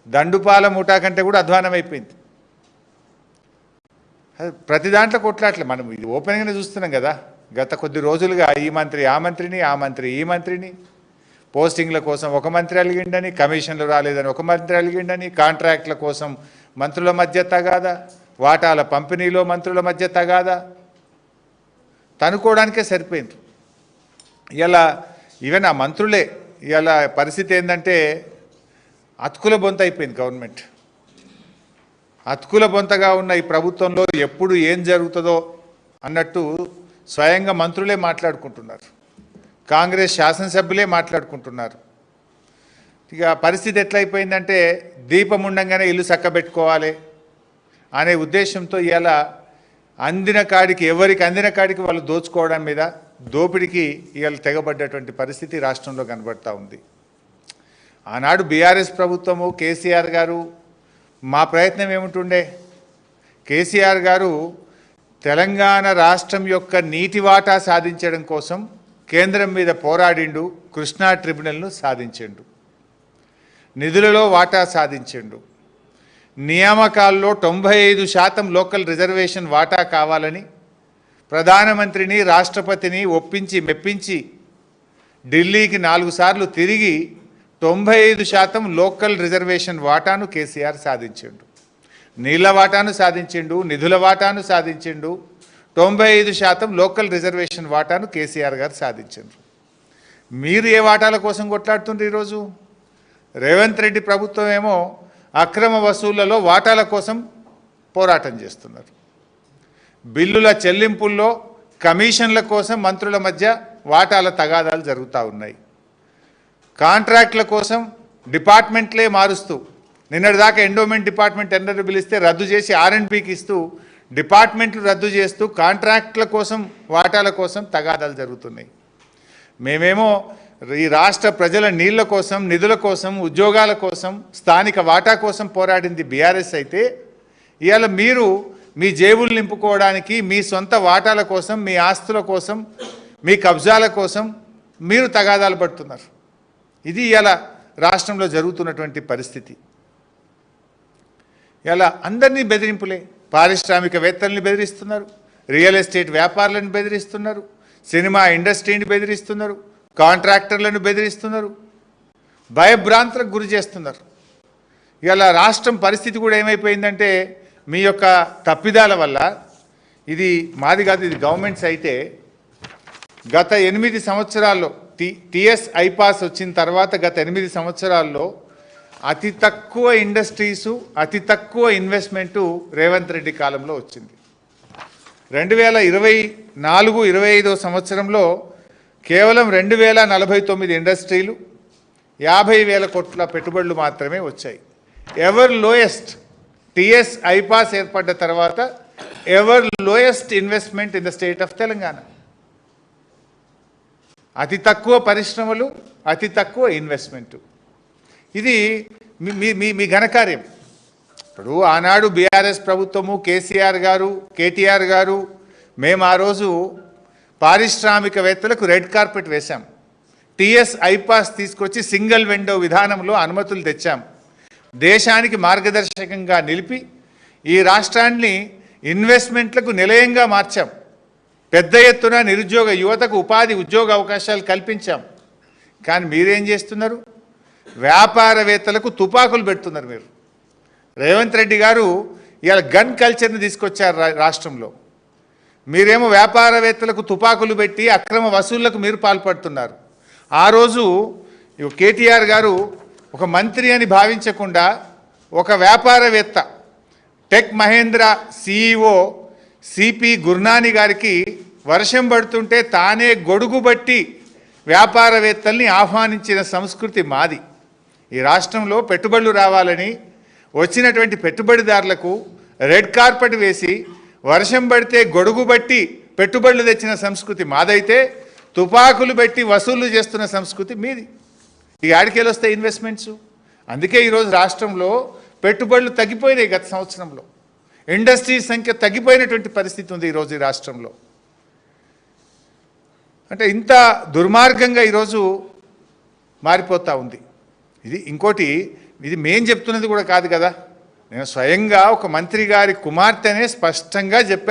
దండుపాల ముఠా కంటే కూడా అధ్వానమైపోయింది. ప్రతి దాంట్లో కొట్లాట్లే. మనం ఇది ఓపెన్గానే చూస్తున్నాం కదా. గత కొద్ది రోజులుగా ఈ మంత్రి ఆ మంత్రిని, ఆ మంత్రి ఈ మంత్రిని, పోస్టింగ్ల కోసం ఒక మంత్రి అలిగిండని, కమిషన్లు రాలేదని ఒక మంత్రి అలిగిండని, కాంట్రాక్ట్ల కోసం మంత్రుల మధ్య తగాదా, వాటాల పంపిణీలో మంత్రుల మధ్య తగాదా, తనుకోవడానికే సరిపోయింది. ఇలా ఈవెన్ ఆ మంత్రులే ఇలా పరిస్థితి ఏంటంటే అతుకుల బొంత అయిపోయింది గవర్నమెంట్. అతుకుల బొంతగా ఉన్న ఈ ప్రభుత్వంలో ఎప్పుడు ఏం జరుగుతుందో అన్నట్టు స్వయంగా మంత్రులే మాట్లాడుకుంటున్నారు, కాంగ్రెస్ శాసనసభ్యులే మాట్లాడుకుంటున్నారు. ఇక పరిస్థితి ఎట్లయిపోయిందంటే దీపం ఉండంగానే ఇల్లు చక్కబెట్టుకోవాలి అనే ఉద్దేశంతో ఇలా అందిన కాడికి ఎవరికి అందిన కాడికి వాళ్ళు దోచుకోవడం మీద దోపిడికి ఇవాళ తెగబడ్డటువంటి పరిస్థితి రాష్ట్రంలో కనబడతా ఉంది. ఆనాడు బీఆర్ఎస్ ప్రభుత్వము కేసీఆర్ గారు మా ప్రయత్నం ఏముంటుండే, కేసీఆర్ గారు తెలంగాణ రాష్ట్రం యొక్క నీటి వాటా సాధించడం కోసం కేంద్రం మీద పోరాడిండు, కృష్ణా ట్రిబ్యునల్ను సాధించిండు, నిధులలో వాటా సాధించిండు, నియామకాల్లో 95% లోకల్ రిజర్వేషన్ వాటా కావాలని ప్రధానమంత్రిని రాష్ట్రపతిని ఒప్పించి మెప్పించి ఢిల్లీకి 4 సార్లు తిరిగి 95% లోకల్ రిజర్వేషన్ వాటాను కేసీఆర్ సాధించిండు, నీళ్ల వాటాను సాధించిండు, నిధుల వాటాను సాధించిండు, 95% లోకల్ రిజర్వేషన్ వాటాను కేసీఆర్ గారు సాధించిండ్రు. మీరు ఏ వాటాల కోసం కొట్లాడుతుండ్రు? ఈరోజు రేవంత్ రెడ్డి ప్రభుత్వం ఏమో అక్రమ వసూళ్లలో వాటాల కోసం పోరాటం చేస్తున్నారు. బిల్లుల చెల్లింపుల్లో కమిషన్ల కోసం మంత్రుల మధ్య వాటాల తగాదాలు జరుగుతూ ఉన్నాయి. కాంట్రాక్ట్ల కోసం డిపార్ట్మెంట్లే మారుస్తూ, నిన్నటిదాకా ఎండోమెంట్ డిపార్ట్మెంట్ టెండర్ పిలిస్తే రద్దు చేసి R&Bకి ఇస్తూ, డిపార్ట్మెంట్లు రద్దు చేస్తూ కాంట్రాక్ట్ల కోసం వాటాల కోసం తగాదాలు జరుగుతున్నాయి. మేమేమో ఈ రాష్ట్ర ప్రజల నీళ్ల కోసం, నిధుల కోసం, ఉద్యోగాల కోసం, స్థానిక వాటా కోసం పోరాడింది బీఆర్ఎస్ అయితే, ఇవాళ మీరు మీ జేబులు నింపుకోవడానికి, మీ సొంత వాటాల కోసం, మీ ఆస్తుల కోసం, మీ కబ్జాల కోసం మీరు తగాదాలు పడుతున్నారు. ఇది ఇవాళ రాష్ట్రంలో జరుగుతున్నటువంటి పరిస్థితి. ఇలా అందరినీ బెదిరింపులే. పారిశ్రామికవేత్తల్ని బెదిరిస్తున్నారు, రియల్ ఎస్టేట్ వ్యాపారులను బెదిరిస్తున్నారు, సినిమా ఇండస్ట్రీని బెదిరిస్తున్నారు, కాంట్రాక్టర్లను బెదిరిస్తున్నారు, భయభ్రాంతులకు గురి చేస్తున్నారు. ఇలా రాష్ట్రం పరిస్థితి కూడా ఏమైపోయిందంటే మీ యొక్క తప్పిదాల వల్ల, ఇది మాది కాదు, ఇది గవర్నమెంట్స్ అయితే, గత 8 సంవత్సరాల్లో టీఎస్ ఐపాస్ వచ్చిన తర్వాత గత 8 సంవత్సరాల్లో అతి తక్కువ ఇండస్ట్రీసు, అతి తక్కువ ఇన్వెస్ట్మెంటు రేవంత్ రెడ్డి కాలంలో వచ్చింది. 2024-25 సంవత్సరంలో కేవలం 2049 ఇండస్ట్రీలు, 50,000 కోట్ల పెట్టుబడులు మాత్రమే వచ్చాయి. ఎవర్ లోయెస్ట్, టీఎస్ ఐపాస్ ఏర్పడ్డ తర్వాత ever lowest investment in the state of Telangana. అతి తక్కువ పరిశ్రమలు, అతి తక్కువ ఇన్వెస్ట్మెంటు. ఇది మీ ఘనకార్యం. ఇప్పుడు ఆనాడు బీఆర్ఎస్ ప్రభుత్వము, కేసీఆర్ గారు, కేటీఆర్ గారు, మేము ఆ రోజు పారిశ్రామికవేత్తలకు రెడ్ కార్పెట్ వేశాం. టీఎస్ ఐపాస్ తీసుకొచ్చి సింగిల్ విండో విధానంలో అనుమతులు తెచ్చాం. దేశానికి మార్గదర్శకంగా నిలిపి ఈ రాష్ట్రాన్ని ఇన్వెస్ట్మెంట్లకు నిలయంగా మార్చాం. పెద్ద ఎత్తున నిరుద్యోగ యువతకు ఉపాధి ఉద్యోగ అవకాశాలు కల్పించాం. కానీ మీరేం చేస్తున్నారు? వ్యాపారవేత్తలకు తుపాకులు పెడుతున్నారు. మీరు రేవంత్ రెడ్డి గారు ఇవాళ గన్ కల్చర్ని తీసుకొచ్చారు రాష్ట్రంలో. మీరేమో వ్యాపారవేత్తలకు తుపాకులు పెట్టి అక్రమ వసూళ్లకు మీరు పాల్పడుతున్నారు. ఆ రోజు కేటీఆర్ గారు ఒక మంత్రి అని భావించకుండా ఒక వ్యాపారవేత్త, tech Mahindra CEO C P Gurnani గారికి వర్షం పడుతుంటే తానే గొడుగు బట్టి వ్యాపారవేత్తల్ని ఆహ్వానించిన సంస్కృతి మాది. ఈ రాష్ట్రంలో పెట్టుబడులు రావాలని వచ్చినటువంటి పెట్టుబడిదారులకు రెడ్ కార్పెట్ వేసి వర్షం పడితే గొడుగు బట్టి పెట్టుబడులు తెచ్చిన సంస్కృతి మాదైతే, తుపాకులు పెట్టి వసూళ్లు చేస్తున్న సంస్కృతి మీది. ఈ ఆడికేలు వస్తాయి ఇన్వెస్ట్మెంట్స్. అందుకే ఈరోజు రాష్ట్రంలో పెట్టుబడులు తగ్గిపోయినాయి. గత సంవత్సరంలో ఇండస్ట్రీస్ సంఖ్య తగ్గిపోయినటువంటి పరిస్థితి ఉంది ఈరోజు ఈ రాష్ట్రంలో. అంటే ఇంత దుర్మార్గంగా ఈరోజు మారిపోతూ ఉంది. ఇది ఇంకోటి, ఇది మేం చెప్తున్నది కూడా కాదు కదా, నేను స్వయంగా ఒక మంత్రి గారి కుమార్తెనే స్పష్టంగా చెప్పాను.